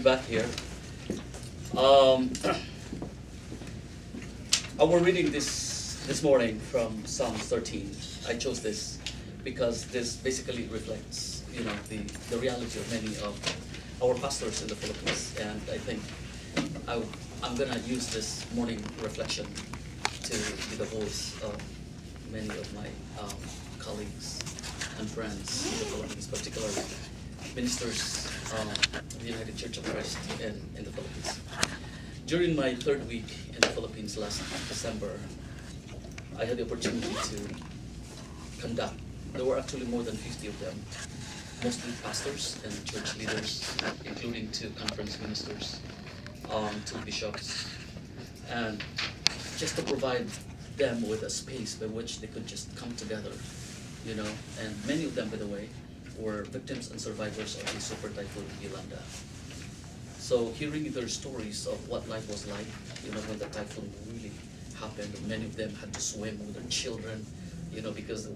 back here. Um, I was reading this morning from Psalms 13. I chose this because this basically reflects, the reality of many of our pastors in the Philippines, and I think I'm gonna use this morning reflection to be the voice of many of my colleagues and friends in the Philippines, particularly ministers of the United Church of Christ in the Philippines. During my third week in the Philippines last December, I had the opportunity to conduct, there were actually more than 50 of them, mostly pastors and church leaders, including 2 conference ministers, 2 bishops, and just to provide them with a space by which they could just come together, and many of them, by the way, were victims and survivors of the super typhoon Yolanda. So hearing their stories of what life was like, when the typhoon really happened, many of them had to swim with their children, because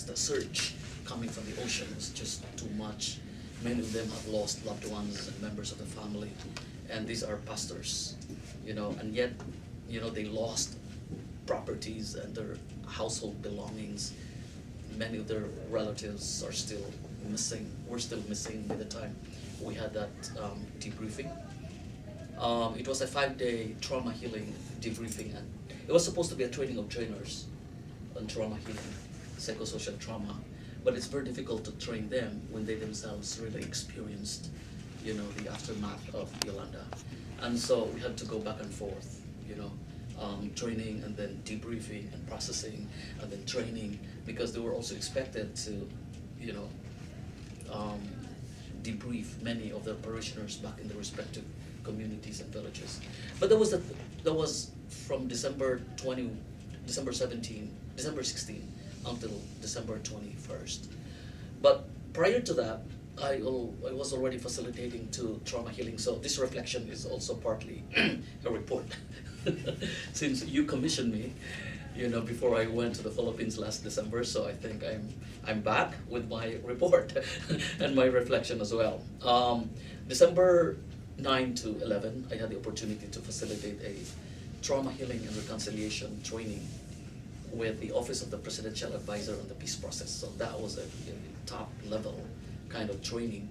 the surge coming from the ocean was just too much. Many of them have lost loved ones and members of the family, and these are pastors, and yet, they lost properties and their household belongings. Many of their relatives are still missing. We're still missing by the time we had that debriefing. It was a 5-day trauma healing debriefing, and it was supposed to be a training of trainers on trauma healing, psychosocial trauma, but it's very difficult to train them when they themselves really experienced, the aftermath of Yolanda. And so we had to go back and forth, training and then debriefing and processing and then training, because they were also expected to, debrief many of their parishioners back in their respective communities and villages. But that was from December 16 until December 21st. But prior to that, I was already facilitating 2 trauma healing, so this reflection is also partly a report. Since you commissioned me, before I went to the Philippines last December, so I think I'm back with my report and my reflection as well. December 9 to 11, I had the opportunity to facilitate a trauma healing and reconciliation training with the Office of the Presidential Advisor on the Peace Process. So that was a top level kind of training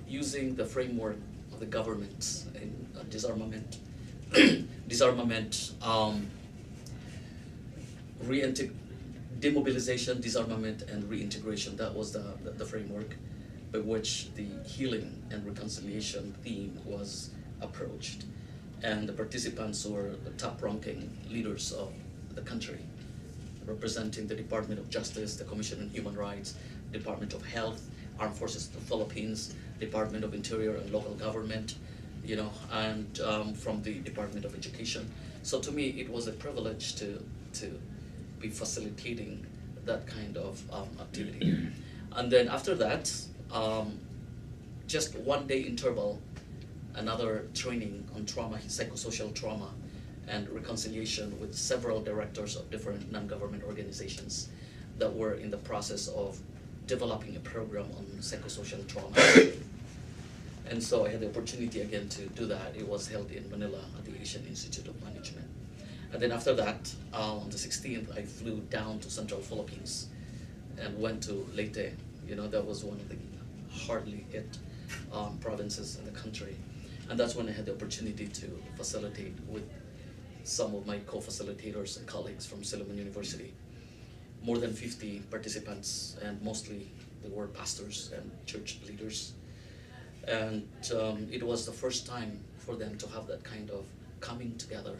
using the framework of the government in disarmament, demobilization, disarmament, and reintegration. That was the framework by which the healing and reconciliation theme was approached. And the participants were the top-ranking leaders of the country, representing the Department of Justice, the Commission on Human Rights, Department of Health, Armed Forces of the Philippines, Department of Interior and Local Government, and from the Department of Education. So to me, it was a privilege to be facilitating that kind of activity. And then after that, just 1-day interval, another training on trauma, psychosocial trauma, and reconciliation with several directors of different non-government organizations that were in the process of developing a program on psychosocial trauma. And so I had the opportunity again to do that. It was held in Manila at the Asian Institute of Management. And then after that, on the 16th, I flew down to Central Philippines and went to Leyte. That was one of the hardly hit provinces in the country. And that's when I had the opportunity to facilitate with some of my co-facilitators and colleagues from Silliman University. More than 50 participants, and mostly they were pastors and church leaders. And it was the first time for them to have that kind of coming together,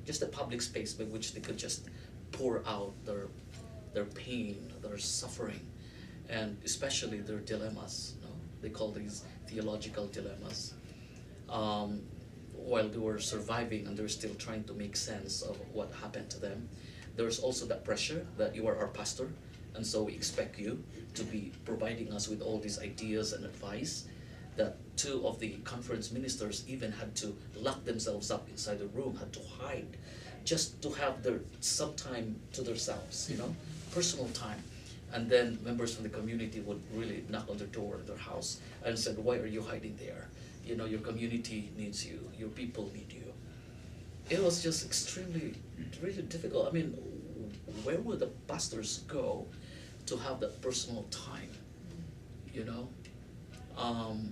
just a public space by which they could just pour out their pain, their suffering, and especially their dilemmas. They call these theological dilemmas. While they were surviving and they were still trying to make sense of what happened to them, there's also that pressure that you are our pastor, and so we expect you to be providing us with all these ideas and advice, that 2 of the conference ministers even had to lock themselves up inside the room, had to hide, just to have some time to themselves, personal time. And then members from the community would really knock on their door in their house and said, "Why are you hiding there? You know, your community needs you, your people need you. It was just extremely, really difficult. I mean, where would the pastors go to have that personal time, you know,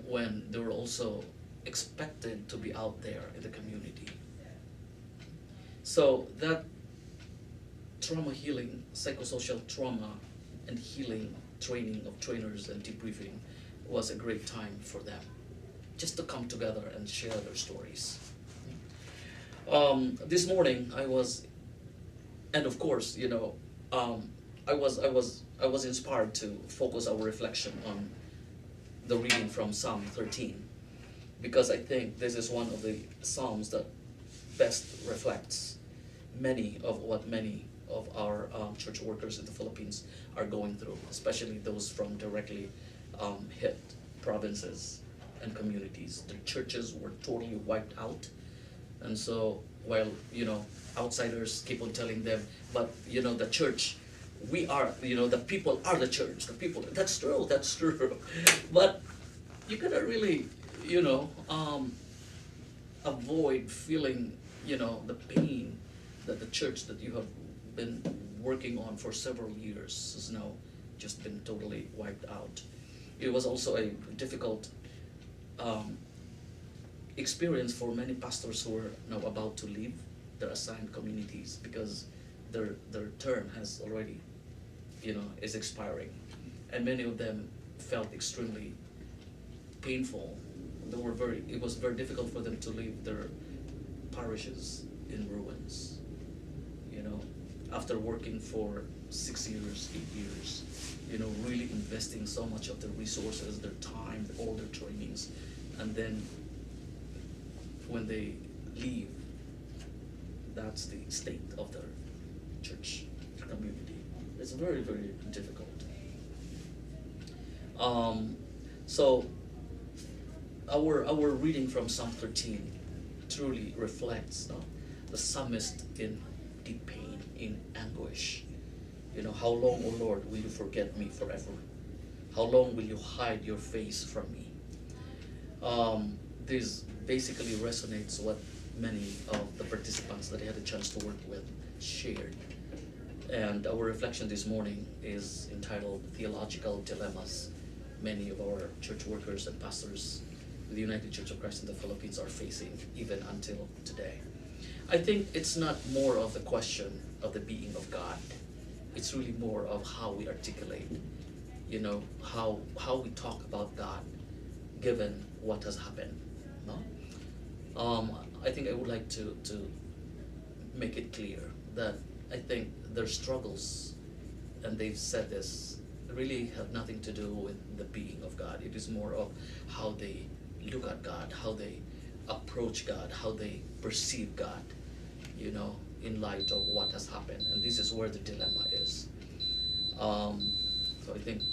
when they were also expected to be out there in the community? So that trauma healing, psychosocial trauma and healing training of trainers and debriefing was a great time for them, just to come together and share their stories. This morning I was, and of course, you know, I was inspired to focus our reflection on the reading from Psalm 13, because I think this is one of the psalms that best reflects many of our church workers in the Philippines are going through, especially those from directly hit provinces and communities. The churches were totally wiped out, and so while, you know, outsiders keep on telling them, but you know, the church, we are, you know, the people are the church, the people, that's true, but you gotta really, you know, avoid feeling, you know, the pain that the church that you have been working on for several years has now just been totally wiped out. It was also a difficult experience for many pastors who are now about to leave their assigned communities, because their term has already, you know, is expiring, and many of them felt extremely painful. It was very difficult for them to leave their parishes in ruins, you know, after working for 6 years, 8 years, you know, really investing so much of their resources, their time, all their trainings, and then when they leave, that's the state of their church community. It's very, very difficult. So our reading from Psalm 13 truly reflects, no, the psalmist in deep pain, in anguish. You know, how long, O Lord, will you forget me forever? How long will you hide your face from me? This basically resonates what many of the participants that I had a chance to work with shared. And our reflection this morning is entitled Theological Dilemmas many of our church workers and pastors in the United Church of Christ in the Philippines are facing even until today. I think it's not more of the question of the being of God. It's really more of how we articulate, you know, how we talk about God given what has happened. No? I think I would like to make it clear that I think their struggles, and they've said this, really have nothing to do with the being of God. It is more of how they look at God, how they approach God, how they perceive God, you know, in light of what has happened. And this is where the dilemma is. So I think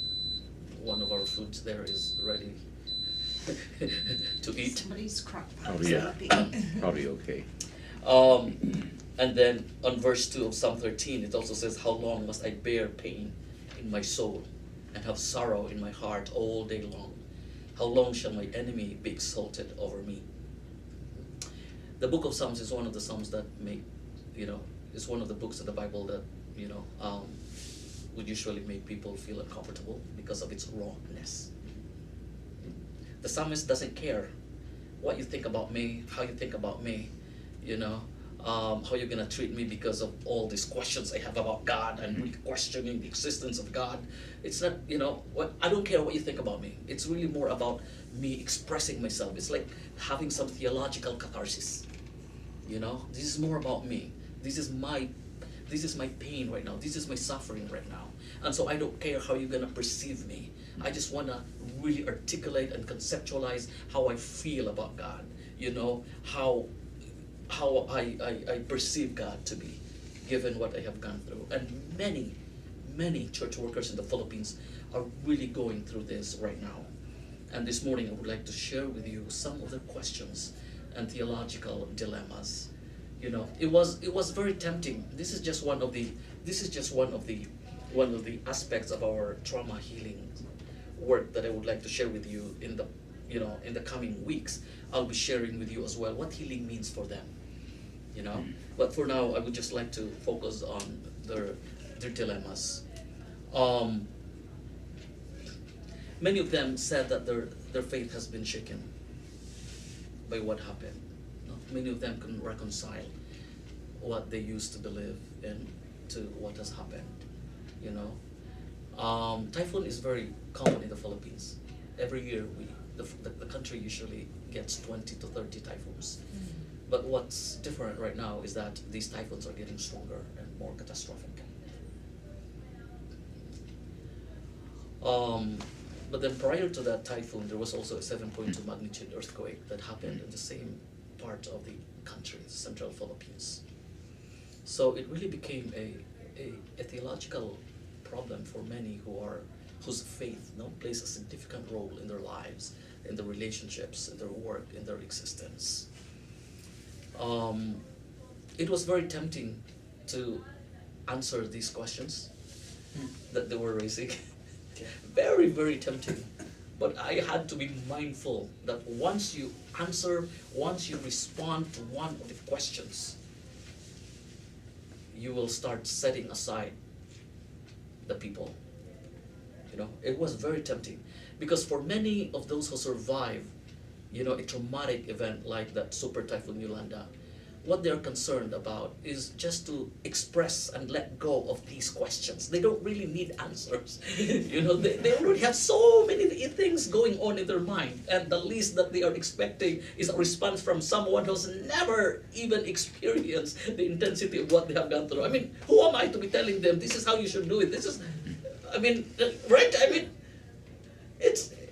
one of our foods there is ready to eat. Somebody's crock pot. Oh yeah, probably okay. And then on verse 2 of Psalm 13, it also says, how long must I bear pain in my soul and have sorrow in my heart all day long? How long shall my enemy be exalted over me? The book of Psalms is one of the Psalms that make, you know, is one of the books in the Bible that, you know, would usually make people feel uncomfortable because of its rawness. The psalmist doesn't care what you think about me, how you think about me, you know, how you're gonna treat me because of all these questions I have about God and really questioning the existence of God. It's not, you know, what, I don't care what you think about me. It's really more about me expressing myself. It's like having some theological catharsis. You know, this is more about me. This is my pain right now. This is my suffering right now. And so I don't care how you're gonna perceive me. I just wanna really articulate and conceptualize how I feel about God. You know, how I perceive God to be, given what I have gone through. And many church workers in the Philippines are really going through this right now. And this morning I would like to share with you some of the questions and theological dilemmas. You know, it was very tempting. This is just one of the aspects of our trauma healing work that I would like to share with you in the in the coming weeks, I'll be sharing with you as well what healing means for them. But for now, I would just like to focus on their dilemmas. Many of them said that their faith has been shaken by what happened. Many of them couldn't reconcile what they used to believe in to what has happened. Typhoon is very common in the Philippines. Every year, the country usually gets 20 to 30 typhoons. But what's different right now is that these typhoons are getting stronger and more catastrophic. But then prior to that typhoon, there was also a 7.2 magnitude earthquake that happened in the same part of the country, the central Philippines. So it really became a theological problem for many whose faith plays a significant role in their lives, in their relationships, in their work, in their existence. It was very tempting to answer these questions that they were raising. Very, very tempting. But I had to be mindful that once you respond to one of the questions, you will start setting aside the people. It was very tempting, because for many of those who survive, a traumatic event like that super typhoon Yolanda, what they're concerned about is just to express and let go of these questions. They don't really need answers. They already have so many things going on in their mind, and the least that they are expecting is a response from someone who's never even experienced the intensity of what they have gone through. Who am I to be telling them this is how you should do it? Right?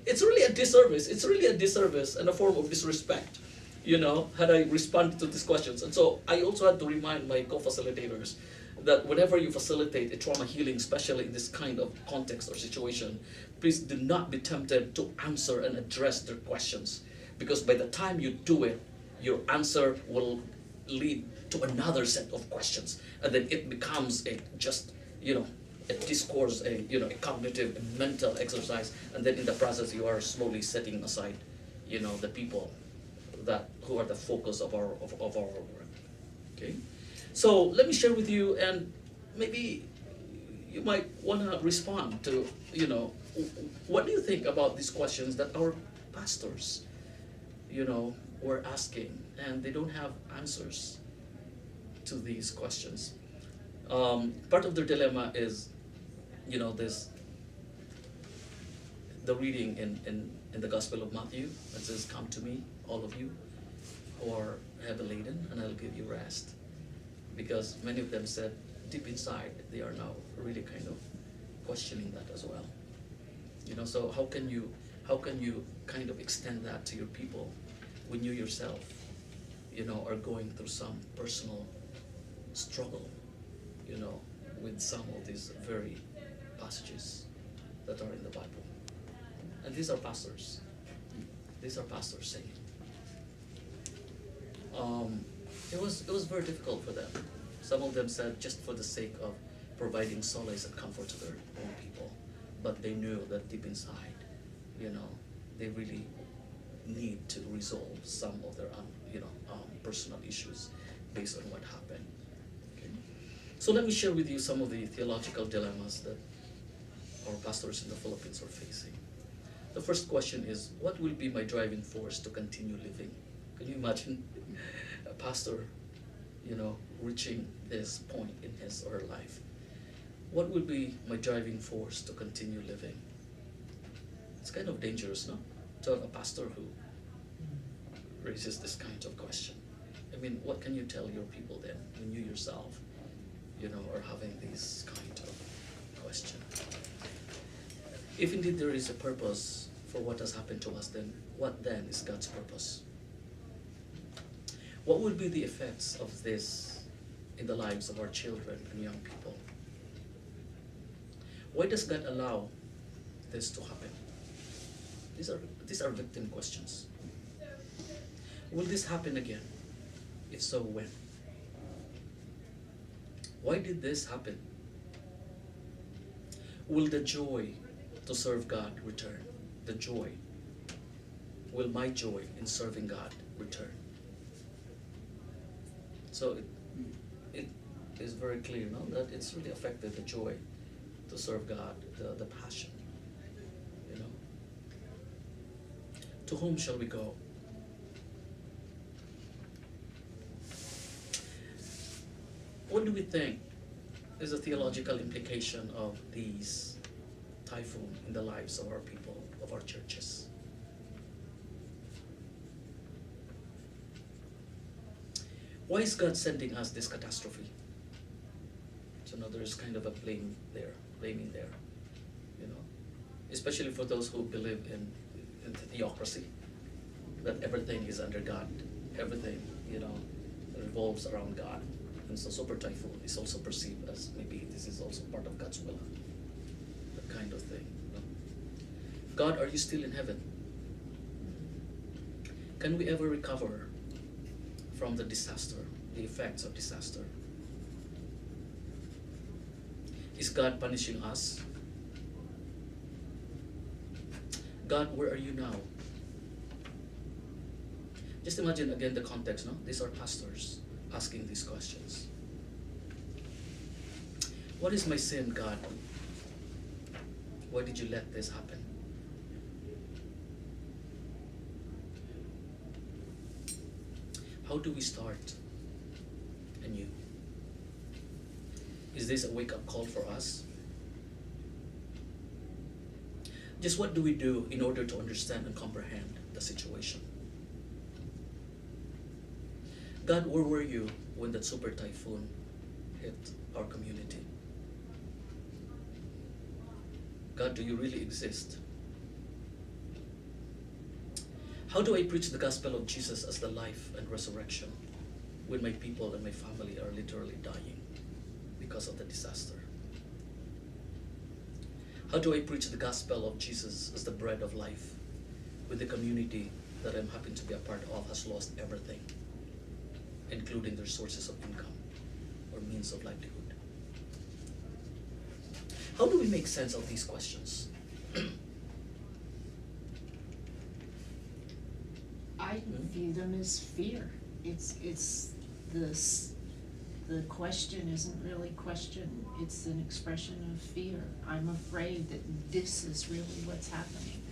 It's really a disservice. It's really a disservice and a form of disrespect, had I responded to these questions. And so I also had to remind my co-facilitators that whenever you facilitate a trauma healing, especially in this kind of context or situation, please do not be tempted to answer and address their questions. Because by the time you do it, your answer will lead to another set of questions. And then it becomes a discourse, a cognitive, a mental exercise, and then in the process you are slowly setting aside, the people who are the focus of our work. Okay, so let me share with you, and maybe you might want to respond to, what do you think about these questions that our pastors, were asking, and they don't have answers to these questions. Part of their dilemma is, the reading in the Gospel of Matthew that says, "Come to me, all of you who are heavy laden, and I'll give you rest." Because many of them said deep inside they are now really kind of questioning that as well. So how can you kind of extend that to your people when you yourself, are going through some personal struggle, with some of these very passages that are in the Bible. And these are pastors. These are pastors saying. It was very difficult for them. Some of them said just for the sake of providing solace and comfort to their own people, but they knew that deep inside, they really need to resolve some of their personal issues based on what happened. Okay? So let me share with you some of the theological dilemmas that our pastors in the Philippines are facing. The first question is, what will be my driving force to continue living? Can you imagine a pastor, reaching this point in his or her life? What will be my driving force to continue living? It's kind of dangerous, no? To have a pastor who raises this kind of question. What can you tell your people then when you yourself, are having this kind of question? If indeed there is a purpose for what has happened to us, then what then is God's purpose? What will be the effects of this in the lives of our children and young people? Why does God allow this to happen? These are victim questions. Will this happen again? If so, when? Why did this happen? Will the joy to serve God return? The joy. will my joy in serving God return? So it is very clear, no, that it's really affected the joy to serve God, the passion, you know. To whom shall we go? What do we think is the theological implication of these typhoon in the lives of our people, of our churches? Why is God sending us this catastrophe? So now there's kind of a blaming there, you know, especially for those who believe in the theocracy, that everything is under God, everything, you know, revolves around God. And so super typhoon is also perceived as maybe this is also part of God's will, that kind of thing. You know? God, are you still in heaven? Can we ever recover from the disaster, the effects of disaster? Is God punishing us? God, where are you now? Just imagine again the context, no? These are pastors asking these questions. What is my sin, God? Why did you let this happen? How do we start anew? Is this a wake-up call for us? Just what do we do in order to understand and comprehend the situation? God, where were you when that super typhoon hit our community? God, do you really exist? How do I preach the gospel of Jesus as the life and resurrection when my people and my family are literally dying because of the disaster? How do I preach the gospel of Jesus as the bread of life when the community that I'm happen to be a part of has lost everything, including their sources of income or means of livelihood? How do we make sense of these questions? I view them as fear. It's the question isn't really question, it's an expression of fear. I'm afraid that this is really what's happening,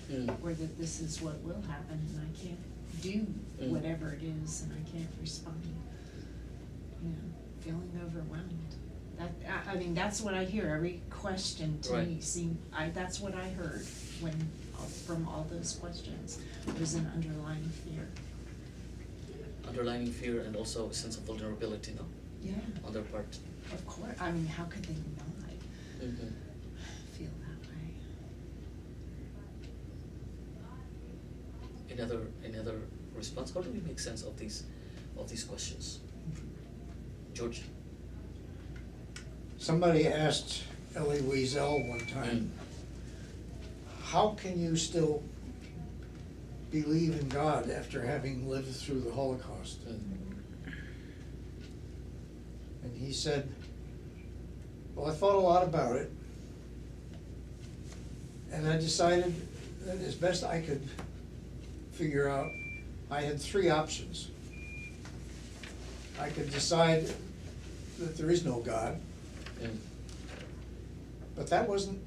or that this is what will happen, and I can't do whatever it is, and I can't respond. You know, feeling overwhelmed. I mean, that's what I hear. Every question to Right. me that's what I heard from all those questions, was an underlying fear. Underlying fear and also a sense of vulnerability, no? Yeah, On their part. of course. I mean, how could they not feel that way? Another response. How do we make sense of these questions? George? Somebody asked Elie Wiesel one time, how can you still believe in God after having lived through the Holocaust? And he said, well, I thought a lot about it, and I decided that as best I could figure out, I had three options. I could decide that there is no God, but that wasn't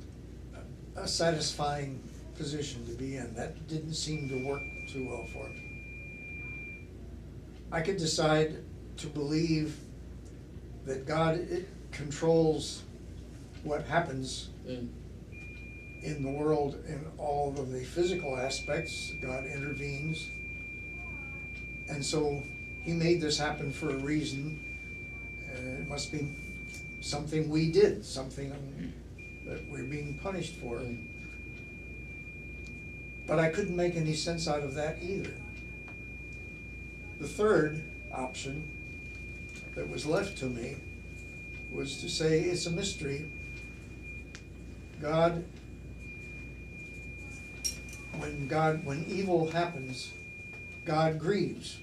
a satisfying position to be in. That didn't seem to work too well for me. I could decide to believe that God controls what happens in the world in all of the physical aspects. God intervenes. And so he made this happen for a reason. It must be something we did, something that we're being punished for. But I couldn't make any sense out of that either. The third option that was left to me was to say it's a mystery. When evil happens, God grieves.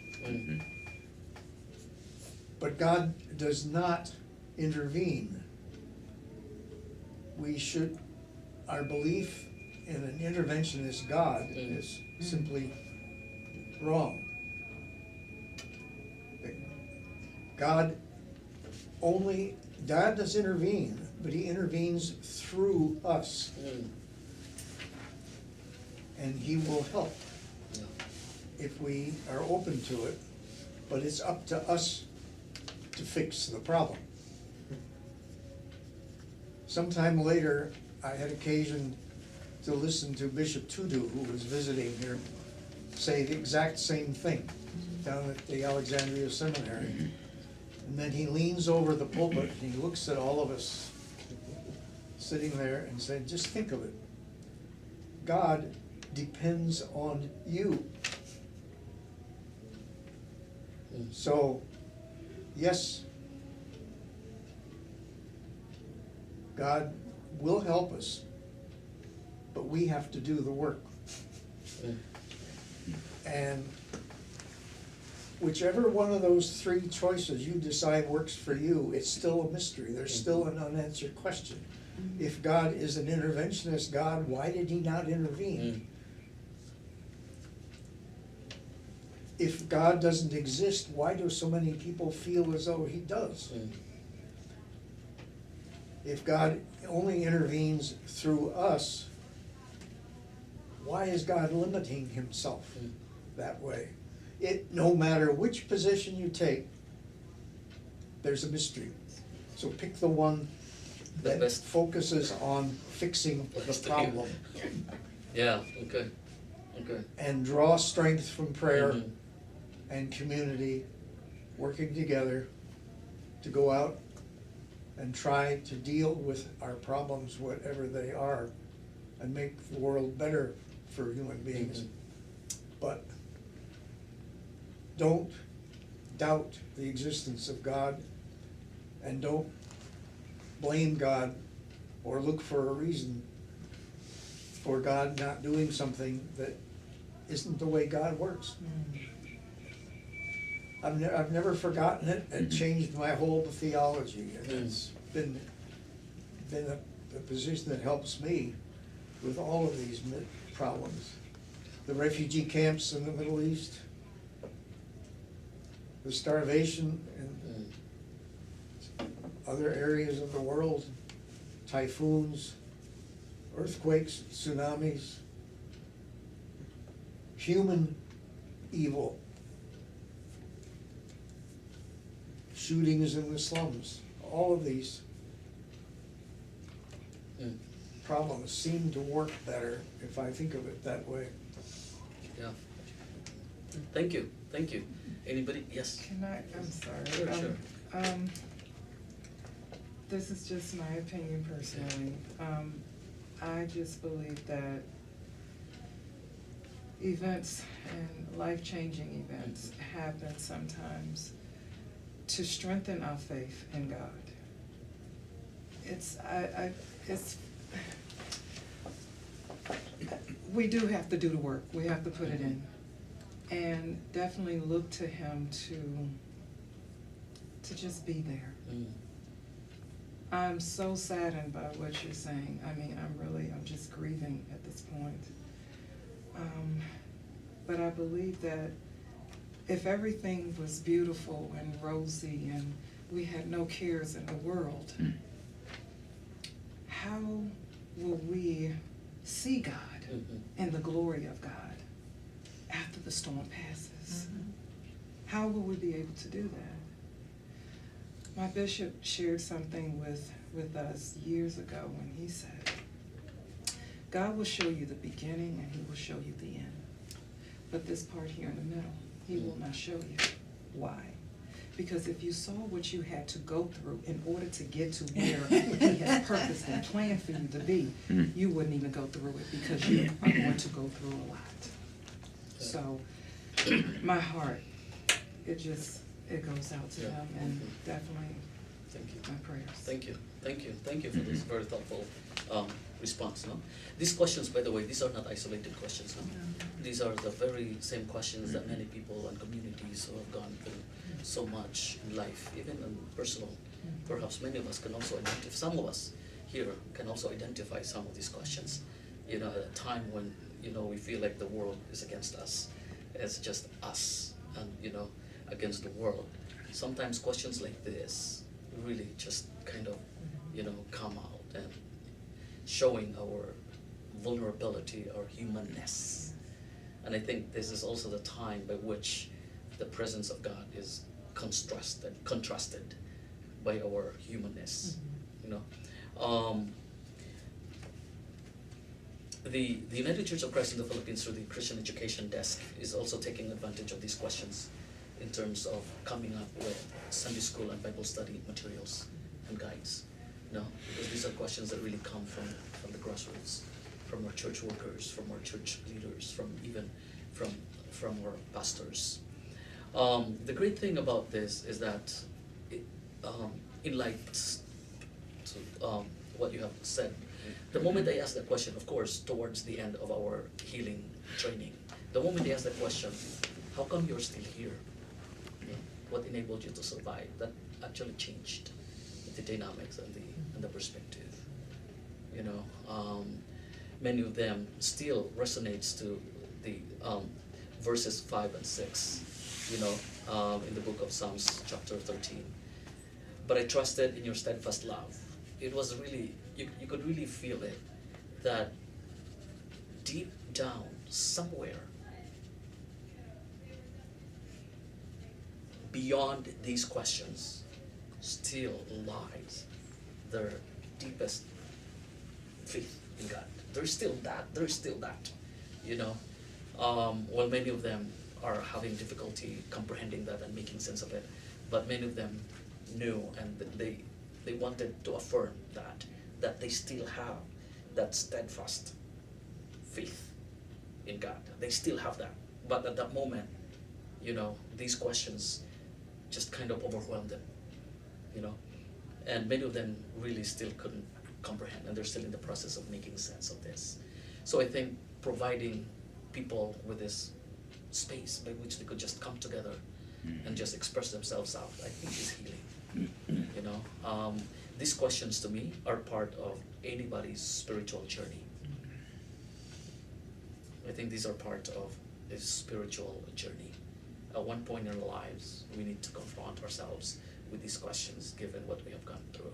But God does not intervene. Our belief in an interventionist God is simply wrong. God does intervene, but he intervenes through us, and he will help Yeah. if we are open to it, but it's up to us to fix the problem. Sometime later, I had occasion to listen to Bishop Tudu, who was visiting here, say the exact same thing down at the Alexandria Seminary. And then he leans over the pulpit and he looks at all of us sitting there and said, just think of it. God depends on you. So, yes, God will help us, but we have to do the work. And whichever one of those three choices you decide works for you, it's still a mystery. There's still an unanswered question. If God is an interventionist God, why did he not intervene? If God doesn't exist, why do so many people feel as though he does? If God only intervenes through us, why is God limiting himself that way? No matter which position you take, there's a mystery. So pick the one The that best. focuses on fixing the Best to problem Yeah, okay, okay. and draw strength from prayer Mhm. and community working together to go out and try to deal with our problems, whatever they are, and make the world better for human beings. But don't doubt the existence of God, and don't blame God or look for a reason for God not doing something that isn't the way God works. I've never forgotten it. It changed my whole theology, and it's been a position that helps me with all of these problems. The refugee camps in the Middle East, the starvation in other areas of the world, typhoons, earthquakes, tsunamis, human evil, shootings in the slums, all of these problems seem to work better if I think of it that way. Yeah. Thank you, thank you. Anybody? Yes? Can I, I'm sorry. Sure, sure. This is just my opinion personally. I just believe that events and life-changing events happen sometimes to strengthen our faith in God. We do have to do the work. We have to put it in. And definitely look to him to just be there. I'm so saddened by what you're saying. I mean, I'm just grieving at this point. But I believe that if everything was beautiful and rosy and we had no cares in the world, how will we see God and the glory of God after the storm passes? How will we be able to do that? My bishop shared something with us years ago when he said, God will show you the beginning and he will show you the end. But this part here in the middle, he will not show you. Why? Because if you saw what you had to go through in order to get to where he has purposed and planned for you to be, you wouldn't even go through it because you are going to go through a lot. So my heart, it goes out to them, and definitely Thank you. my prayers. Thank you, thank you, thank you for this very thoughtful response. No? These questions, by the way, these are not isolated questions. No? These are the very same questions that many people and communities who have gone through so much in life, even in personal. Perhaps many of us can also identify, some of us here can also identify some of these questions. You know, at a time when, you know, we feel like the world is against us, as just us and, against the world. Sometimes questions like this really just kind of, come out and showing our vulnerability, our humanness. And I think this is also the time by which the presence of God is contrasted by our humanness. The United Church of Christ in the Philippines through the Christian Education Desk is also taking advantage of these questions in terms of coming up with Sunday school and Bible study materials and guides. Because these are questions that really come from the grassroots, from our church workers, from our church leaders, from our pastors. The great thing about this is that in light to what you have said, the moment I ask that question, of course, towards the end of our healing training, the moment I ask that question, how come you're still here? What enabled you to survive? That actually changed the dynamics and the perspective. Many of them still resonates to the verses 5 and 6, in the book of Psalms chapter 13. But I trusted in your steadfast love. It was really, you could really feel it, that deep down somewhere beyond these questions still lies their deepest faith in God. There's still that. Well, many of them are having difficulty comprehending that and making sense of it, but many of them knew, and they wanted to affirm that they still have that steadfast faith in God. They still have that. But at that moment, these questions just kind of overwhelmed them, and many of them really still couldn't comprehend, and they're still in the process of making sense of this. So I think providing people with this space by which they could just come together and just express themselves out, I think is healing. These questions to me are part of anybody's spiritual journey. I think these are part of a spiritual journey. At one point in our lives, we need to confront ourselves with these questions, given what we have gone through.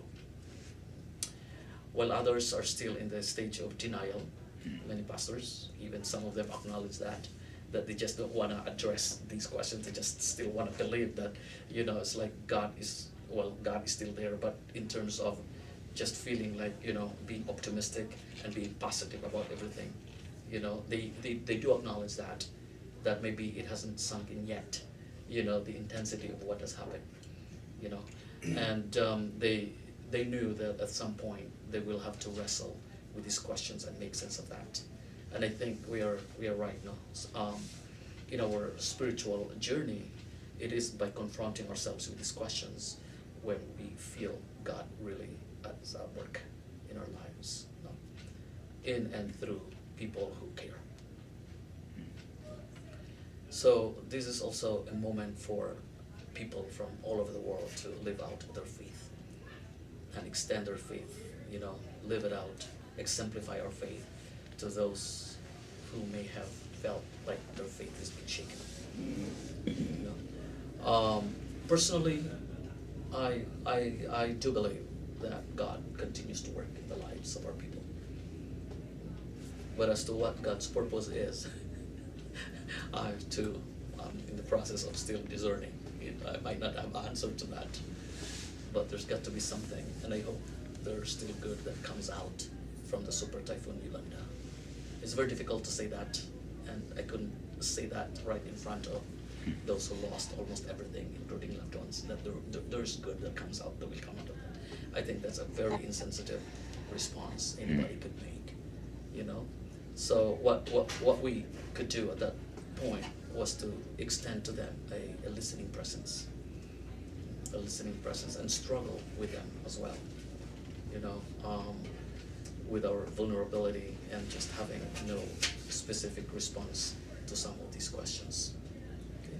While others are still in the stage of denial, many pastors, even some of them acknowledge that they just don't want to address these questions. They just still want to believe that, it's like God is still there, but in terms of just feeling like, being optimistic and being positive about everything, they do acknowledge that maybe it hasn't sunk in yet, the intensity of what has happened, and they knew that at some point they will have to wrestle with these questions and make sense of that. And I think we are right now. In our spiritual journey, it is by confronting ourselves with these questions when we feel God really at work in our lives, in and through people who care. So this is also a moment for people from all over the world to live out their faith and extend their faith, live it out, exemplify our faith to those who may have felt like their faith has been shaken. Personally, I do believe that God continues to work in the lives of our people. But as to what God's purpose is, I too am in the process of still discerning. I might not have an answer to that, but there's got to be something, and I hope there's still good that comes out from the super typhoon Yolanda. It's very difficult to say that, and I couldn't say that right in front of those who lost almost everything, including loved ones, that there's good that comes out, that will come out of that. I think that's a very insensitive response anybody could make, So what we could do at that point was to extend to them a listening presence, and struggle with them as well, with our vulnerability and just having no specific response to some of these questions. Okay?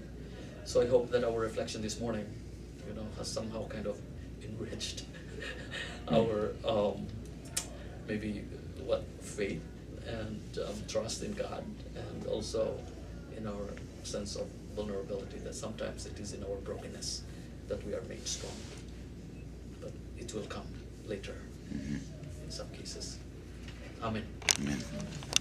So I hope that our reflection this morning, has somehow kind of enriched our maybe faith and trust in God, and also in our sense of vulnerability, that sometimes it is in our brokenness that we are made strong. But it will come later in some cases. Amen. Amen.